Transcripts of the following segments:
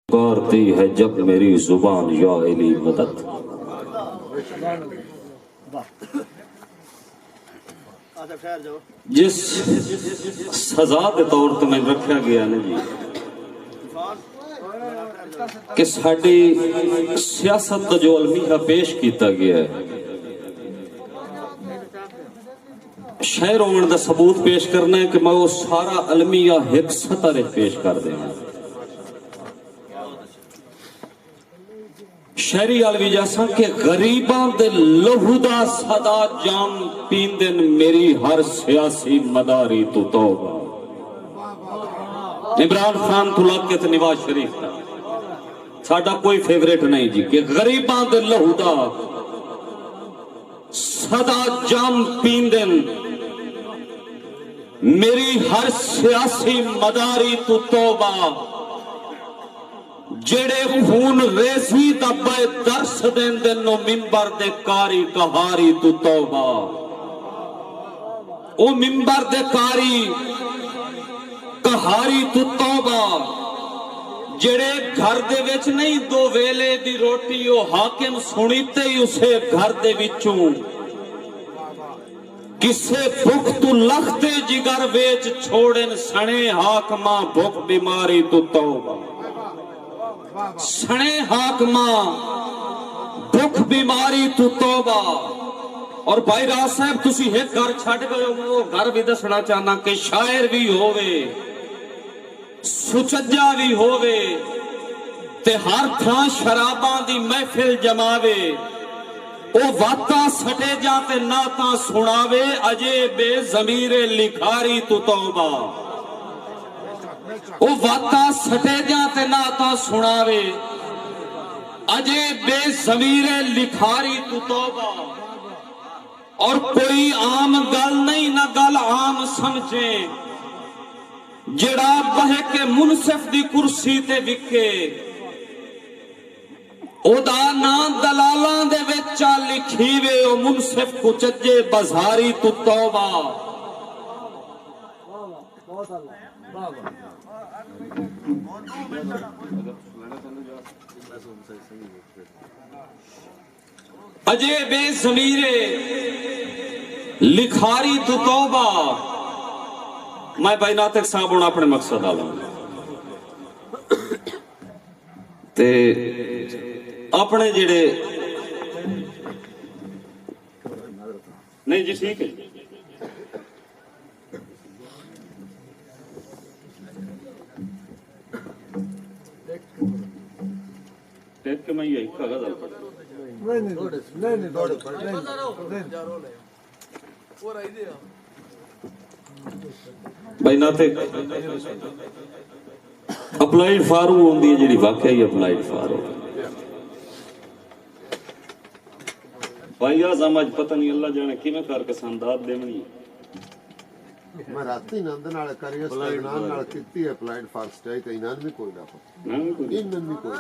पुकारती है जब मेरी जुबान या अली मदद। जिस सजा के तौर पर मैं रखा गया ना जी कि साड़ी सियासत का जो अलमीहा पेश किया गया है, शहर होने का सबूत पेश करना है कि मैं वो सारा अलमीहा एक सतह पेश कर देना। शहरी वाल भी जैसा कि गरीबां दे लहू दा सदा जाम पींदे मेरी हर सियासी मदारी तो तौबा। इमरान खान तुलाकित नवाज शरीफ का साडा कोई फेवरेट नहीं जी कि गरीबां दे लहू दा सदा जाम पींदे मेरी हर सियासी मदारी तो तौबा। जेड़े खून रेसी दबे दर्श देंदे नो मिंबर दे कारी कहारी तू तौबा। ओ मिंबर दे कारी कहारी तू तौबा। जेड़े घर दे विच नहीं दो वेले दी रोटी ओ हाकिम सुनीते ही उसे घर दे विचों किसे भुख तू लखते जिगर वेच छोड़न सने हाकमा भुख बीमारी तू तौबा। सने हाकमा भुख बीमारी तू तौबा। और भाई राज साहब तुसी एक घर छड़ गए हो, वो घर भी दसना चाहना कि शायर भी होवे सुचज्जा भी होवे ते हर थां शराबां दी महफिल जमावे। ओ वाता सटे जाते नाता सुनावे अजे बेज़मीरे लिखारी तू तौबा। ओ वाता सटे जाते नाता सुनावे अजे बेज़मीरे लिखारी तू तौबा। और कोई आम गल नहीं ना गल आम समझे जेड़ा बह के मुनसिफ दी कुर्सी ते विके ओदा ना दलालां दे विच लिखी वे ओ मुनसिफ कुचज्जे बाजारी तू तौबा। अजे बेज़मीरे लिखारी तू तौबा। मैं भाई नातक साहब हूं अपने मकसद आला ते अपने जेड़े नहीं जी ठीक है टेक के मैं यही कागज नहीं भाई नाते अप्लाइड फारू होंदी है जी वाकई ही अप्लाइड फारू। भाई आज समझ पता नहीं अल्लाह जाने किवें करके संदात देवनी मैं राती नंद नाल करिए नाल नाल कितनी अप्लाइड फॉर स्टे का इनाम भी कोई ना इनाम भी कोई।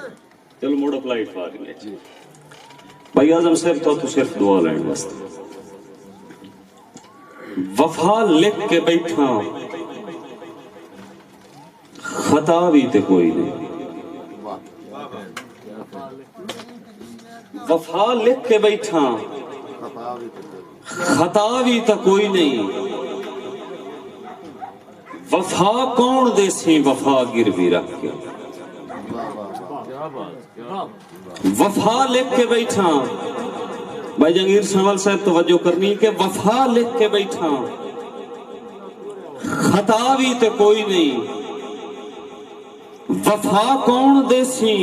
चलो मोड़ अप्लाइड फार जी भाई आजम साहब तो सिर्फ दुआ लेने वास्ते वफा लिख के बैठा खता भी ते कोई नहीं। वफा लिख के बैठा खता भी तो कोई नहीं। वफा कौन देसी वफा गिरवी रख के वफा लिख के बैठा। भाई जंगीर संवल साहब तवज्जो करनी कि वफा लिख के बैठा खता भी तो कोई नहीं। वफा कौन देसी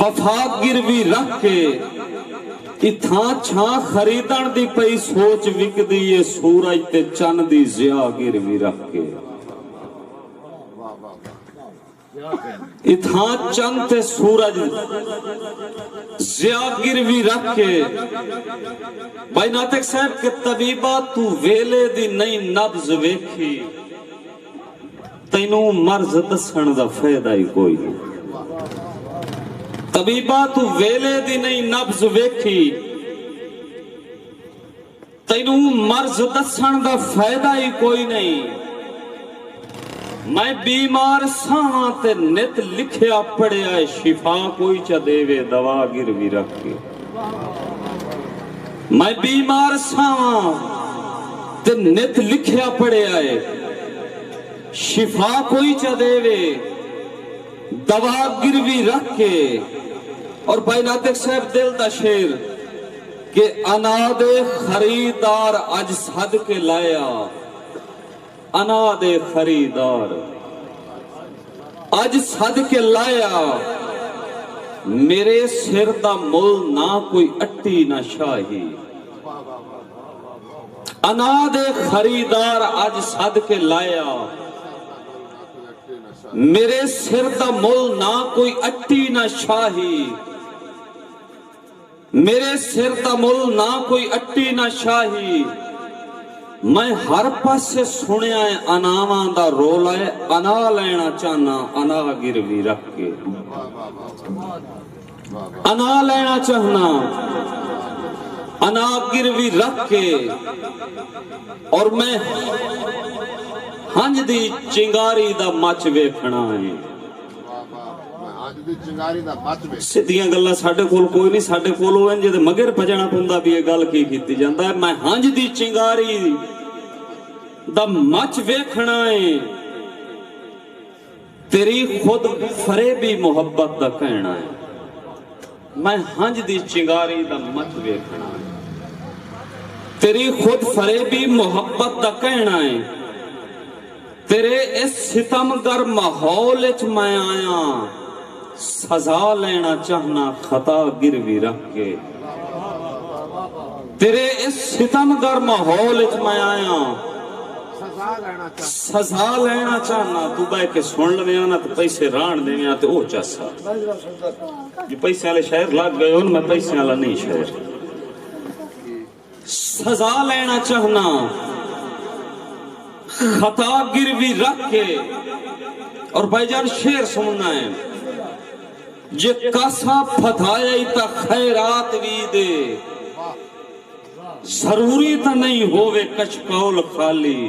वफा गिरवी रख के इथां छां खरीदण दी पई सोच विकदी है सूरज ते चंद दी जिया गिरवी रख के। इथां चंद ते सूरज जिया गिरवी रख के। भाई नातक साहब के तबीबा तू वेले दी नहीं नब्ज वेखी तैनू मर्ज दसण दा फायदा ही कोई नहीं। तबीबा तू वेले दी नहीं नब्ज वेखी तैनू मर्ज दसण दा फायदा ही कोई नहीं। मैं बीमार सां ते नित लिखिया पढ़िया है, शिफा कोई च देवे दवा गिरवी रख के। मैं बीमार सां ते नित लिखिया पढ़िया है, शिफा कोई च देवे दवा गिरवी रख के। और भाई नातिक साहब दिल दा शेर कि अनादे खरीदार अज सद के लाया, अनादे खरीदार अज सद के लाया, मेरे सिर दा मुल ना कोई अट्टी ना शाही। अनादे खरीदार अज सद के लाया, मेरे सिर दा मुल ना कोई अट्टी ना शाही। मेरे सिर दा मुल ना कोई अट्टी ना शाही। मैं हर पासे सुनिया है अनावां दा रोला है, अना लेना चाहना अना गिरवी रख के। अना लेना चाहना अना गिरवी रख के। और मैं हंज दी चिंगारी दा मच वेखना है। सीधियां गल्लां साडे कोल कोई नहीं, साडे कोल ओह इंज दे मगर भजना पुंदा भी ये गल की कीती जांदा है। मैं हंज दी चिंगारी दा मच वेखना है, तेरी खुद फरेबी मोहब्बत दा कहना है। मैं हंज दी चिंगारी दा मच वेखना है, तेरी खुद फरेबी मोहब्बत दा कहना है। तेरे इस सितमगर माहौल च मैं आया, सजा लेना चाहना खता गिरवी रख के। तेरे इस सितमगर माहौल च मैं आया, सजा लेना चाहना। तू बह के सुन लवे ना तो पैसे राण देवे तो ओ चासा जो पैसे वाले शहर लग गए उन मैं पैसे वाला नहीं शहर। सजा लेना चाहना खता गिरवी रख के। और भाईजान शेर सुनना है, जे कासा फताया ता खैरात भी दे, जरूरी तो नहीं होवे कचकौल खाली।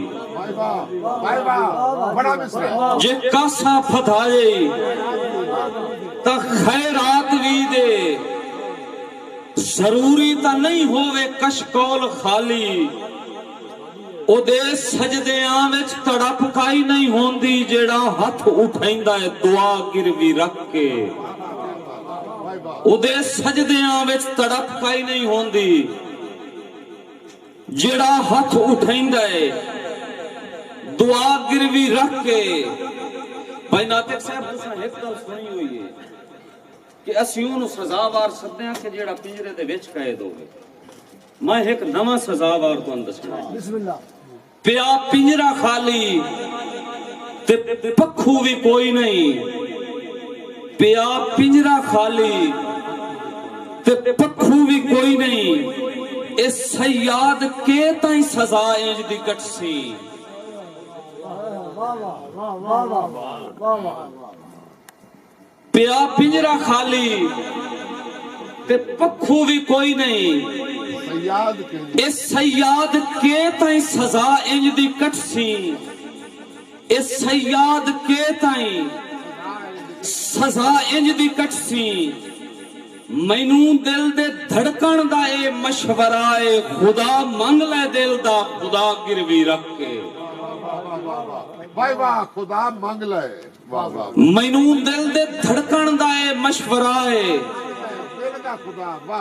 जे कासा फताए ता खैरात भी दे, जरूरी तो नहीं होवे कचकौल खाली। ओदे सजदियां विच तड़पकाई नहीं होंदी, जेड़ा हथ उठाइंदा है दुआ गिरवी रख के। ओदे सजदियां विच तड़पकाई नहीं होंदी, जेड़ा हथ उठाइंदा है दुआ गिरवी रख के। भाई नातिक साहब तुसां एक गल सुनी हुई है कि असीं उहनूं सजावार सद्दे कि जेड़ा पिंजरे दे विच कैद होवे। मैं एक नवां सजावार तुहानूं दसना। बिस्मिल्लाह। पिया पिंजरा खाली ते पक्खू भी कोई नहीं, पिया पिंजरा खाली ते पक्खू भी कोई नहीं। इस सयाद के ताई सजा इंज दी कटसी। पिया पिंजरा खाली ते पक्खू भी कोई नहीं। इस सयाद के ताई सजा इंज दी कटसी। इस सयाद के ताई सजा इंज दी कटसी। मैनू दिल दे धड़कन दा ए मशवरा है, खुदा मंग ले दिल दा खुदा गिरवी रख के। वाह वाह खुदा मंग ले। वाह वाह मैनू दिल दे धड़कन दा ए मशवरा है,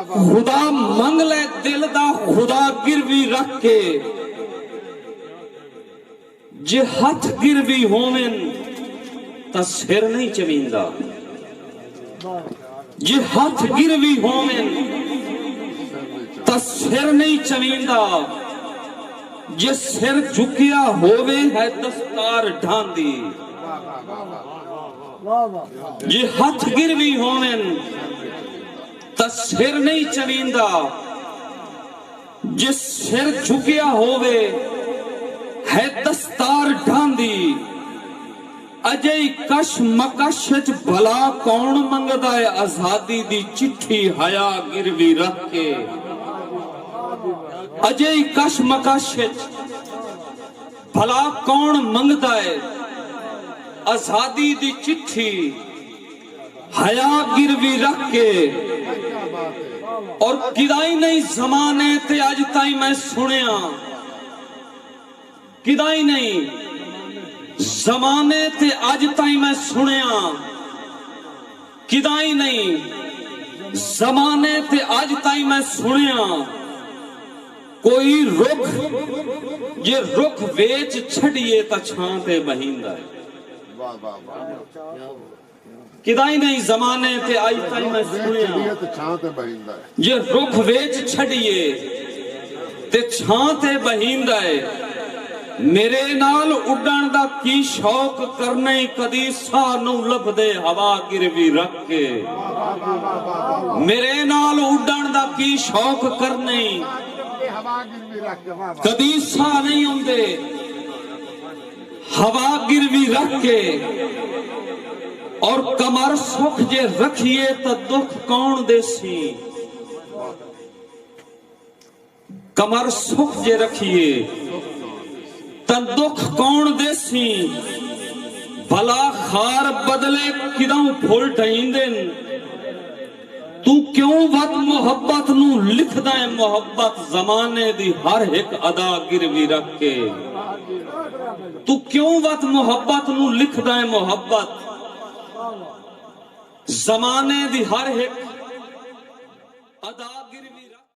खुदा मंग ले दिल दा खुदा गिरवी रख के। जे हथ गिरवी होवेन ता सिर नहीं चवींदा, जे हथ गिरवी होवेन ता सिर नहीं चवींदा। जे सिर झुकिया होवे है दस्तार ढांदी। जे हथ गिरवी होवेन ता सिर नहीं चवींदा। जे सिर झुकिया होवे है दस्तार ढांदी। अजय कश मकश च भला कौन मंगदा है, आजादी दी चिट्ठी हया गिरवी रख के। अजय कश मकश च भला कौन मंगदा है, आजादी दी चिट्ठी हया गिरवी रख के और किदाई नहीं जमाने ते अज ताई मैं सुनिया किदाई नहीं जमाने ते अज ताई मैं सुनिया किदाई नहीं जमाने ते अज ताई मैं सुनिया कोई रुख जे रुख वेच छड़िए ता छां ते बहिंदा है वाह वाह वाह किदाई नहीं जमाने ते अज ताई मैं सुनिया ते छां ते बहिंदा है जे रुख वेच छड़िए ते छां ते बहिंदा है मेरे नाल उड़न दा की शौक करने कदी साह नू लभदे हवा गिरवी रख के मेरे नाल उड़न दा की शौक करने कदी साह नहीं आंदे हवा गिरवी रख के और कमर सुख जे रखिए तो दुख कौन देसी कमर सुख जे रखिए तो दुख कौन देसी भला खार बदले किदों फुल ढाइंदे तू क्यों वत मोहब्बत नू लिखदा है मोहब्बत जमाने दी हर एक अदा गिरवी रख के तू क्यों वत मोहब्बत नू लिखदा है मोहब्बत जमाने दी हर एक अदा गिरवी